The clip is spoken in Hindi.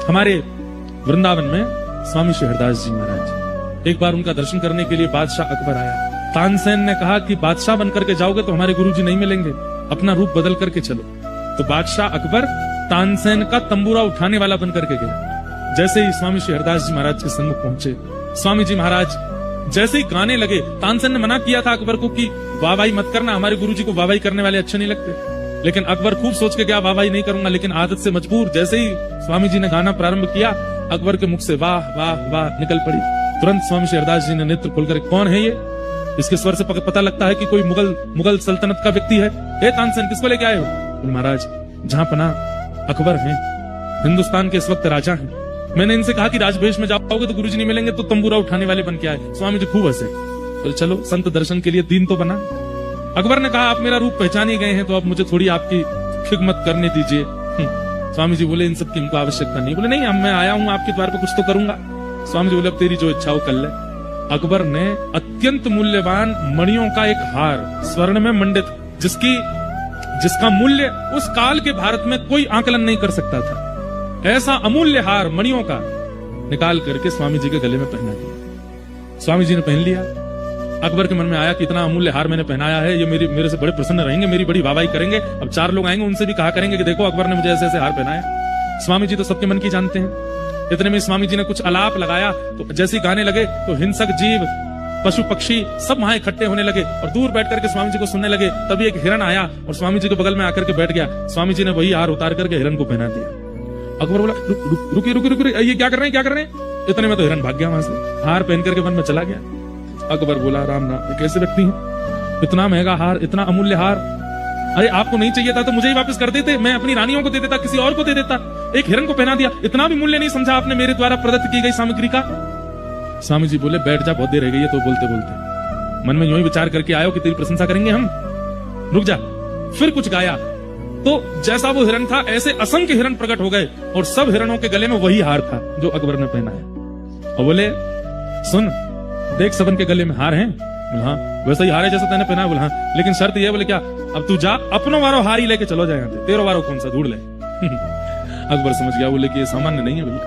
हमारे वृंदावन में स्वामी श्री हरदास जी महाराज, एक बार उनका दर्शन करने के लिए बादशाह अकबर आया। तानसेन ने कहा कि बादशाह बनकर के जाओगे तो हमारे गुरुजी नहीं मिलेंगे, अपना रूप बदल करके चलो। तो बादशाह अकबर तानसेन का तंबूरा उठाने वाला बनकर के गया। जैसे ही स्वामी श्री हरदास जी महाराज के सम्मुख पहुंचे, स्वामी जी महाराज जैसे ही गाने लगे, तानसेन ने मना किया था अकबर को कि वाहवाही मत करना, हमारे गुरुजी को वाहवाही करने वाले अच्छे नहीं लगते। लेकिन अकबर खूब सोच के गया वाहवाही नहीं करूंगा, लेकिन आदत से मजबूर जैसे ही स्वामी जी ने गाना प्रारंभ किया, अकबर के मुख से वाह वाह वाह निकल पड़ी। तुरंत स्वामी श्री हरदास जी ने नेत्र खोलकर, कौन है ये? इसके स्वर से पता लगता है कि कोई मुगल सल्तनत का व्यक्ति है। ए तानसेन, किसको लेके आए हो? महाराज जहां पना अकबर हैं, हिंदुस्तान के इस वक्त राजा हैं। मैंने इनसे कहा कि राजवेश में जाओगे तो गुरुजी नहीं मिलेंगे, तो तंबूरा उठाने वाले बन के आए। स्वामी जी खूब हंसे। तो चलो संत दर्शन के लिए दीन तो बना। अकबर ने कहा आप मेरा रूप पहचान ही गए हैं, तो अब मुझे थोड़ी आपकी खिदमत करने दीजिए। स्वामी जी बोले इन सब की हमको आवश्यकता नहीं। बोले नहीं, अब मैं आया हूं आपके द्वार पर, कुछ तो करूंगा। स्वामी जी बोले अब तेरी जो इच्छा हो कर ले। अकबर ने अत्यंत मूल्यवान मणियों का एक हार, स्वर्ण में मंडित, जिसका मूल्य उस काल के भारत में कोई आकलन नहीं कर सकता था, ऐसा अमूल्य हार मणियों का निकाल करके स्वामी जी के गले में पहना दिया। स्वामी जी ने पहन लिया। अकबर के मन में आया कि इतना अमूल्य हार मैंने पहनाया है, ये मेरे से बड़े प्रसन्न रहेंगे, मेरी बड़ी वाहवाही करेंगे। अब 4 लोग आएंगे, उनसे भी कहा करेंगे कि देखो अकबर ने मुझे ऐसे ऐसे हार पहनाया। स्वामी जी तो सबके मन की जानते हैं। इतने में स्वामी जी ने कुछ आलाप लगाया, तो जैसे गाने लगे तो हिंसक जीव, पशु पक्षी सब वहां इकट्ठे होने लगे और दूर बैठ करके स्वामी जी को सुनने लगे। तभी एक हिरण आया और स्वामी जी के बगल में आकर के बैठ गया। स्वामी जी ने वही हार उतार करके हिरण को पहना दिया। अकबर बोला रुकिए रुकिए रुकिए, ये क्या कर रहे हैं, क्या कर रहे हैं? इतने में तो हिरण भाग गया वहां से, हार पहन करके वन में चला गया। अकबर बोला राम राम, ये कैसे व्यक्ति हैं? इतना महंगा हार, इतना अमूल्य हार, अरे आपको नहीं चाहिए था तो मुझे ही वापस कर देते, मैं अपनी रानियों को दे देता, किसी और को दे देता। एक हिरण को पहना दिया, इतना भी मूल्य नहीं समझा आपने मेरे द्वारा प्रदत्त की गई सामग्री का? स्वामी जी बोले बैठ जा, बहुत देर रह गई है। तो बोलते बोलते मन में यूं ही विचार करके आयो कि तेरी प्रशंसा करेंगे हम, रुक जा। फिर कुछ गाया तो जैसा वो हिरण था ऐसे असंख्य हिरण प्रकट हो गए और सब हिरणों के गले में वही हार था जो अकबर ने पहना है। और बोले सुन देख, सबन के गले में हार है। हाँ वैसा ही हार है जैसा तैने पहना है। बोला हाँ, लेकिन शर्त ये। बोले क्या? अब तू जा, अपनों वारों हार ही लेके चलो जाए, 13 वारों कौन सा ढूंढ ले। अकबर समझ गया, बोले कि ये सामान्य नहीं है। बोले